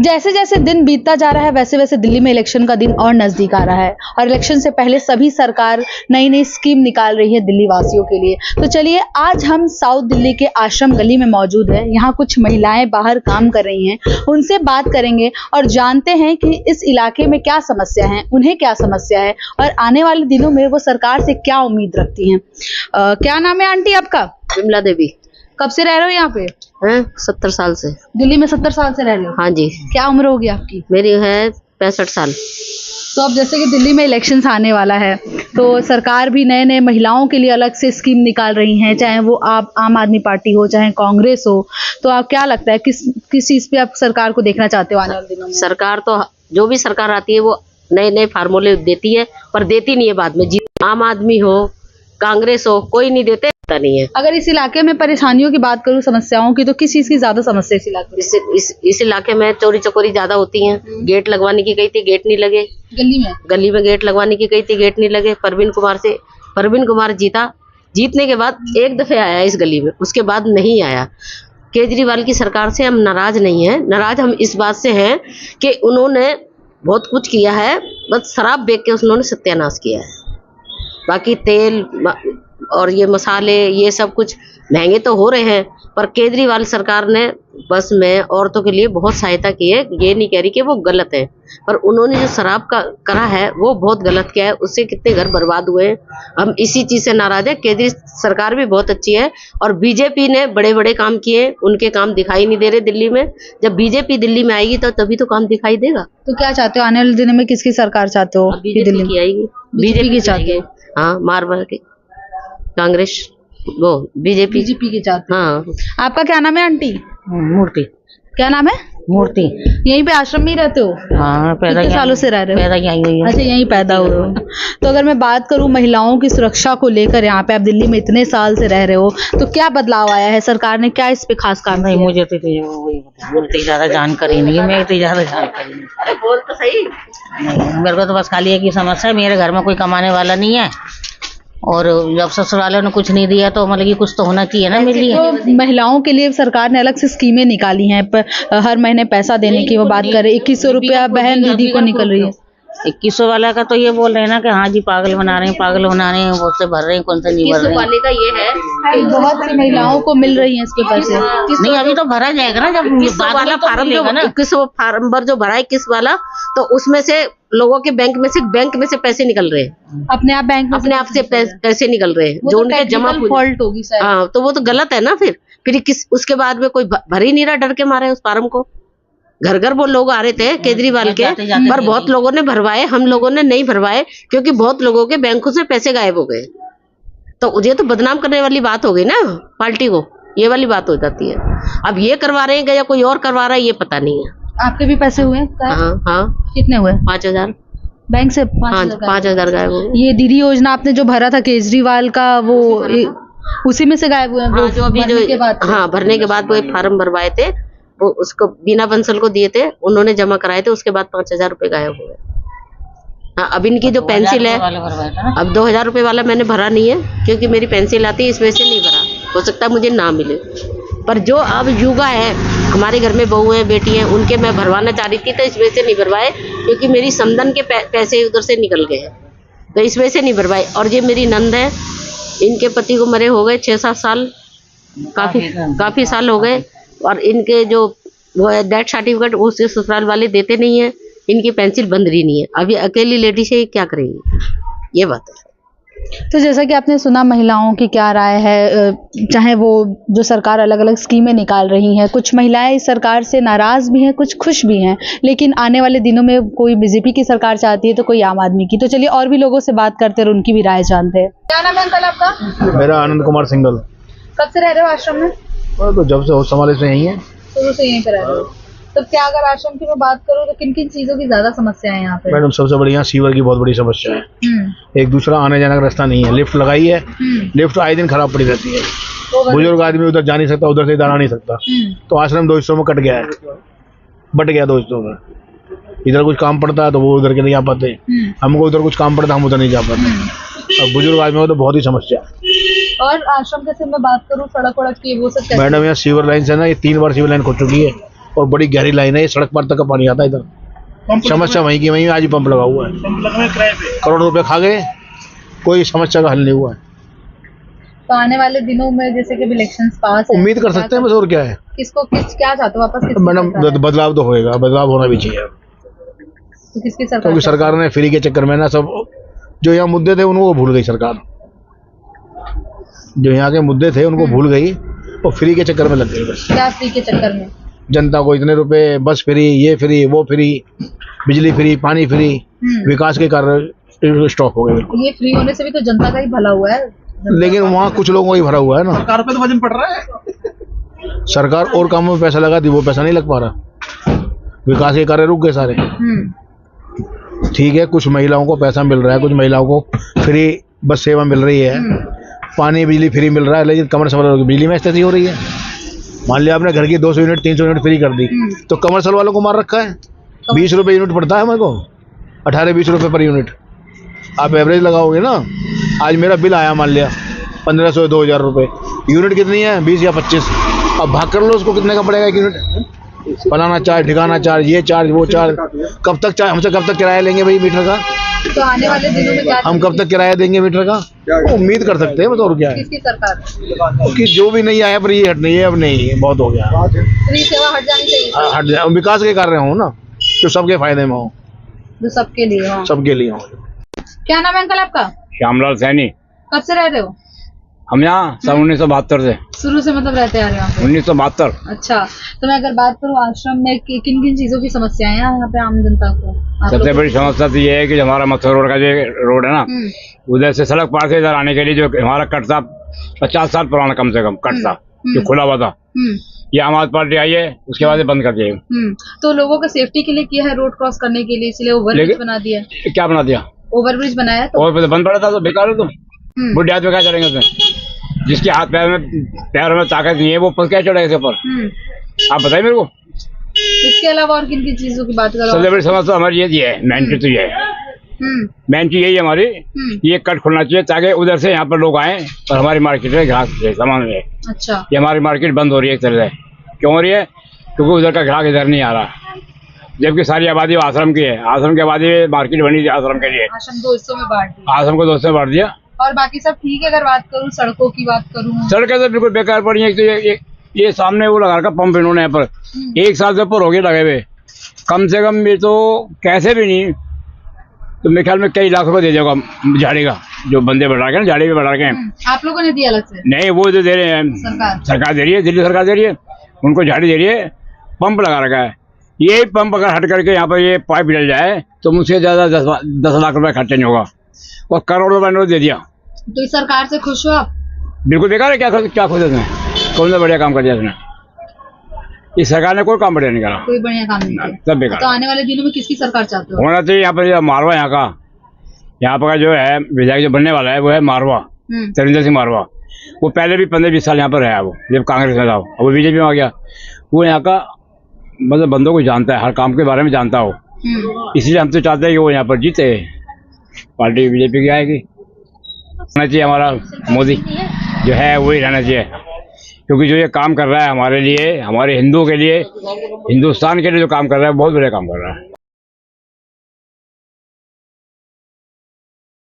जैसे जैसे दिन बीतता जा रहा है वैसे वैसे दिल्ली में इलेक्शन का दिन और नजदीक आ रहा है और इलेक्शन से पहले सभी सरकार नई नई स्कीम निकाल रही है दिल्ली वासियों के लिए। तो चलिए आज हम साउथ दिल्ली के आश्रम गली में मौजूद हैं। यहाँ कुछ महिलाएं बाहर काम कर रही हैं, उनसे बात करेंगे और जानते हैं कि इस इलाके में क्या समस्या है, उन्हें क्या समस्या है और आने वाले दिनों में वो सरकार से क्या उम्मीद रखती हैं। क्या नाम है आंटी आपका? विमला देवी। कब से रह रहे हो यहाँ पे? हैं 70 साल से। दिल्ली में 70 साल से रह रहे हो? हाँ जी। क्या उम्र होगी आपकी? मेरी है 65 साल। तो अब जैसे कि दिल्ली में इलेक्शंस आने वाला है तो सरकार भी नए नए महिलाओं के लिए अलग से स्कीम निकाल रही हैं, चाहे वो आप आम आदमी पार्टी हो चाहे कांग्रेस हो। तो आप क्या लगता है किस चीज पे आप सरकार को देखना चाहते हो आने वाले दिनों में? सरकार तो जो भी सरकार आती है वो नए नए फार्मूले देती है पर देती नहीं है बाद में। आम आदमी हो कांग्रेस हो कोई नहीं देते नहीं है। अगर इस इलाके में परेशानियों की बात करूं, समस्याओं की, तो किस चीज की ज्यादा समस्या इस इलाके में? इस इलाके में चोरी चकोरी ज्यादा होती है। गेट लगवाने की गई थी, गेट नहीं लगे। गली में गेट लगवाने की गई थी, गेट नहीं लगे। परवीन कुमार जीतने के बाद एक दफे आया इस गली में, उसके बाद नहीं आया। केजरीवाल की सरकार से हम नाराज नहीं है, नाराज हम इस बात से हैं कि उन्होंने बहुत कुछ किया है, बस शराब बेच के उन्होंने सत्यानाश किया है। बाकी तेल और ये मसाले ये सब कुछ महंगे तो हो रहे हैं पर केजरीवाल सरकार ने बस में औरतों के लिए बहुत सहायता की है। ये नहीं कह रही कि वो गलत है, पर उन्होंने जो शराब का करा है वो बहुत गलत किया है। उससे कितने घर बर्बाद हुए हैं। हम इसी चीज से नाराज है। केजरीवाल सरकार भी बहुत अच्छी है और बीजेपी ने बड़े बड़े काम किए, उनके काम दिखाई नहीं दे रहे दिल्ली में। जब बीजेपी दिल्ली में आएगी तो तभी तो काम दिखाई देगा। तो क्या चाहते हो आने वाले दिनों में किसकी सरकार चाहते हो? बीजेपी की आएगी। बीजेपी की चाहते हैं। हाँ मार मार के कांग्रेस वो बीजेपी की चाहते हैं। हाँ। आपका क्या नाम है आंटी? मूर्ति। क्या नाम है? मूर्ति। यहीं पे आश्रम में ही रहते हो? हाँ पैदा कितने सालों से रह रहे हो? पैदा यहीं हुई है। अच्छा यहीं पैदा हुए हो। तो अगर मैं बात करूं महिलाओं की सुरक्षा को लेकर, यहाँ पे आप दिल्ली में इतने साल से रह रहे हो तो क्या बदलाव आया है? सरकार ने क्या इस पे खास काम नहीं किया? मुझे तो इतनी ज्यादा जानकारी नहीं है। मैं इतनी ज्यादा जानकारी नहीं। बोल तो सही। मेरे को तो बस खाली एक ही समस्या है, मेरे घर में कोई कमाने वाला नहीं है और जब ससुर वालों ने कुछ नहीं दिया तो मतलब कि कुछ तो होना चाहिए ना मेरे लिए। तो महिलाओं के लिए सरकार ने अलग से स्कीमें निकाली हैं, हर महीने पैसा देने की वो बात कर रहे हैं। 2100 रुपया बहन दीदी को निकल रही है। 2100 वाला का तो ये बोल रहे हैं ना कि हाँ जी पागल बना रहे हैं, बहुत से भर रहे हैं, कौन से नहीं भर रहे हैं। वाले का ये है कि बहुत सी महिलाओं को मिल रही है इसके पैसे। नहीं अभी तो भरा जाएगा ना, जब बाद वाला फॉर्म देगा ना। 2100 फार्म भर जो भरा है 21 वाला, तो उसमें से लोगों के बैंक में से पैसे निकल रहे हैं। अपने आप बैंक में अपने आप से पैसे निकल रहे हैं जो उनके जमा फॉल्ट होगी शायद। हाँ तो वो तो गलत है ना। फिर उसके बाद में कोई भर ही नहीं रहा, डर के मारे उस फार्म को। घर घर वो लोग आ रहे थे केजरीवाल के, पर बहुत लोगों ने भरवाए, हम लोगों ने नहीं भरवाए क्योंकि बहुत लोगों के बैंकों से पैसे गायब हो गए। तो ये तो बदनाम करने वाली बात हो गई ना पार्टी को, ये वाली बात हो जाती है। अब ये करवा रहे हैं या कोई और करवा रहा है ये पता नहीं है। आपके भी पैसे हुए? हाँ। कितने हुए? 5000 बैंक से? 5000 गायब हो गए। ये दीदी योजना आपने जो भरा था केजरीवाल का, वो उसी में से गायब हुए? हाँ, जो अभी भरने के बाद वो एक फार्म भरवाए थे, वो उसको बीना बंसल को दिए थे, उन्होंने जमा कराए थे, उसके बाद 5000 रुपए गायब हो गए। हाँ अब इनकी जो पेंसिल है, अब 2000 रुपए वाला मैंने भरा नहीं है क्योंकि मेरी पेंसिल आती है, इस वजह से नहीं भरा। हो सकता है मुझे ना मिले, पर जो अब युवा है, हमारे घर में बहू है बेटी है, उनके मैं भरवाना चाह रही थी तो इस वजह से नहीं भरवाए क्योंकि मेरी समधन के पैसे उधर से निकल गए, तो इस वजह से नहीं भरवाए। और ये मेरी नंद है, इनके पति को मरे हो गए 6-7 साल, काफी साल हो गए, और इनके जो वो है डेथ सर्टिफिकेट वो ससुराल वाले देते नहीं है, इनकी पेंसिल बंद रही नहीं है। अभी अकेली लेडी से क्या करेंगी, ये बात है। तो जैसा कि आपने सुना महिलाओं की क्या राय है, चाहे वो जो सरकार अलग अलग स्कीमें निकाल रही हैं, कुछ महिलाएं इस सरकार से नाराज भी हैं, कुछ खुश भी हैं, लेकिन आने वाले दिनों में कोई बीजेपी की सरकार चाहती है तो कोई आम आदमी की। तो चलिए और भी लोगों से बात करते हैं और उनकी भी राय जानते हैं। क्या नाम है अंकल आपका? मेरा आनंद कुमार सिंगल। कब से रह रहे हो आश्रम में? तो जब से होश संभाले से यही है। शुरू से यहीं पे रह रहे हो। तो क्या अगर आश्रम की मैं बात करूँ तो किन किन चीजों की ज्यादा समस्या है यहाँ पे? मैडम सबसे बड़ी यहाँ सीवर की बहुत बड़ी समस्या है। एक दूसरा आने जाने का रास्ता नहीं है। लिफ्ट लगाई है, लिफ्ट आए दिन खराब पड़ी रहती है। बुजुर्ग आदमी उधर जा नहीं सकता, उधर से इधर आ नहीं सकता। तो आश्रम 2 हिस्सों में कट गया है, बट गया 2 हिस्सों में। इधर कुछ काम पड़ता है तो वो उधर के नहीं जा पाते, हमको उधर कुछ काम पड़ता है हम उधर नहीं जा पाते। अब बुजुर्ग आदमी को तो बहुत ही समस्या। और आश्रम के से मैं बात करूँ सड़क वड़क की वो सब? मैडम यहाँ सीवर लाइन से ना ये 3 बार सीवर लाइन खो चुकी है। और बड़ी गहरी लाइन है, ये सड़क पार तक का पानी आता है इधर। समस्या वहीं की वहीं आज ही पंप लगा हुआ है, करोड़ रुपए खा गए, कोई समस्या का हल नहीं हुआ है। तो आने वाले दिनों में जैसे कि इलेक्शंस पास है, उम्मीद कर सकते हैं बस, और क्या है। क्या चाहते हो वापस? मैडम बदलाव तो होएगा, बदलाव होना भी चाहिए। तो किसकी सरकार? क्योंकि सरकार ने फ्री के चक्कर में ना सब जो यहाँ मुद्दे थे उनको भूल गई सरकार, जो यहाँ के मुद्दे थे उनको भूल गई और फ्री के चक्कर में लग गई बस। क्या फ्री के चक्कर में? जनता को इतने रुपए, बस फ्री, ये फ्री, वो फ्री, बिजली फ्री, पानी फ्री, विकास के कार्य स्टॉप हो गए। ये फ्री होने से भी तो जनता का ही भला हुआ है, लेकिन वहाँ कुछ लोगों को ही भरा हुआ है ना। सरकार पे तो वजन पड़ रहा है। सरकार और कामों में पैसा लगा दी, वो पैसा नहीं लग पा रहा, विकास के कार्य रुक गए सारे। ठीक है, कुछ महिलाओं को पैसा मिल रहा है, कुछ महिलाओं को फ्री बस सेवा मिल रही है, पानी बिजली फ्री मिल रहा है, लेकिन कमर्शियल वालों की बिजली में स्थिति हो रही है। मान लिया आपने घर की 200 यूनिट 300 यूनिट फ्री कर दी, तो कमर्शियल वालों को मार रखा है। 20 रुपए यूनिट पड़ता है मेरे को, 18-20 रुपए पर यूनिट। आप एवरेज लगाओगे ना, आज मेरा बिल आया मान लिया 1500 या 2000 रुपये, यूनिट कितनी है 20 या 25, अब भाग कर लो उसको कितने का पड़ेगा एक यूनिट। फलाना चार्ज, ठिकाना चार्ज, ये चार्ज, वो चार्ज, कब तक हमसे कब तक किराया लेंगे भाई मीटर का? तो आने वाले दिनों में क्या हम कब तक किराया देंगे मीटर का? उम्मीद कर सकते हैं, और क्या है किसकी सरकार? कि जो भी नहीं आया पर ये हट नहीं है, अब नहीं बहुत हो गया, फ्री सेवा हट जानी चाहिए, हट जाए। विकास के कार्य हो ना, तो सबके फायदे में हो, जो सबके लिए हो। सबके लिए हो। क्या नाम है अंकल आपका? श्यामलाल सैनी। कब से रह रहे हो? हम यहाँ सन 1972 से। शुरू से मतलब रहते आ रहे हो? 1972। अच्छा, तो मैं अगर बात करूँ आश्रम में किन किन चीजों की समस्याएं हैं यहाँ पे आम जनता को? सबसे बड़ी समस्या तो ये है कि हमारा मथुरा रोड का जो रोड है ना, उधर से सड़क पार से इधर आने के लिए जो हमारा कट था 50 साल पुराना कम से कम कट था, जो खुला हुआ था, ये आम आदमी पार्टी आई है, उसके बाद बंद कर दिया। तो लोगों को सेफ्टी के लिए किया है रोड क्रॉस करने के लिए, इसलिए ओवरब्रिज बना दिया। क्या बना दिया? ओवरब्रिज बनाया है, तो बंद पड़ा था तो बेकार है। तो बुढ़े आदमी क्या चढ़ेंगे उसमें? जिसके हाथ पैरों में ताकत नहीं है वो क्या चढ़ेगा इसके ऊपर? आप बताइए मेरे को। इसके अलावा और किन किन चीजों की बात करो? सबसे बड़ी समस्या हमारी ये है, मेन चीज तो ये है, मेन चीज यही है हमारी, ये कट खुलना चाहिए ताकि उधर से यहाँ पर लोग आए और हमारी मार्केट में ग्राहक सामान है। अच्छा, ये हमारी मार्केट बंद हो रही है एक तरह से। क्यों हो रही है? क्योंकि उधर का ग्राहक इधर नहीं आ रहा, जबकि सारी आबादी आश्रम की है। आश्रम की आबादी मार्केट बनी थी आश्रम के लिए, आश्रम 2 हिस्सों में बांट दिया। आश्रम को 2 हिस्सों में बांट दिया। और बाकी सब ठीक है। अगर बात करूँ सड़कों की बात करूँ, सड़कें तो बिल्कुल बेकार पड़ी है। तो ये सामने वो लगा रखा पंप इन्होंने यहाँ पर 1 साल से ऊपर हो गए लगे हुए, कम से कम ये तो कैसे भी नहीं तो मेरे ख्याल में कई लाख रुपए दे जाएगा झाड़ी का, जो बंदे बढ़ा के ना झाड़ी पे बढ़ा के। आप लोगों ने दिया अलग से? नहीं, वो जो दे रहे हैं सरकार दे रही है, दिल्ली सरकार दे रही है, उनको झाड़ी दे रही है, पंप लगा रखा है। ये पंप अगर हट करके यहाँ पर ये पाइप डल जाए तो मुझसे ज्यादा 10 लाख रुपए खर्चा नहीं होगा, और करोड़ रुपए नोट दे दिया। तो इस सरकार से खुश हो आप? बिल्कुल बेकार है। क्या खुश है इसमें? कौन सा बढ़िया काम कर दिया इसने? इस सरकार ने कोई काम बढ़िया नहीं करा, कोई बढ़िया काम नहीं किया। सब बेकार। तो आने वाले दिनों में किसकी सरकार चाहते हो? होना चाहिए यहाँ पर मारवा, यहाँ पर जो है विधायक जो बनने वाला है वो है मारवा, तरिंदर सिंह मारवा। वो पहले भी 15-20 साल यहाँ पर रहा, वो जब कांग्रेस में था, वो बीजेपी में आ गया। वो यहाँ का मतलब बंदों को जानता है, हर काम के बारे में जानता हो, इसलिए हम तो चाहते हैं कि वो यहाँ पर जीते, पार्टी बीजेपी की आएगी। रहना चाहिए हमारा मोदी जो है वही रहना चाहिए, क्योंकि जो ये काम कर रहा है हमारे लिए, हमारे हिंदुओं के लिए, हिंदुस्तान के लिए जो काम कर रहा है बहुत बड़े काम कर रहा है।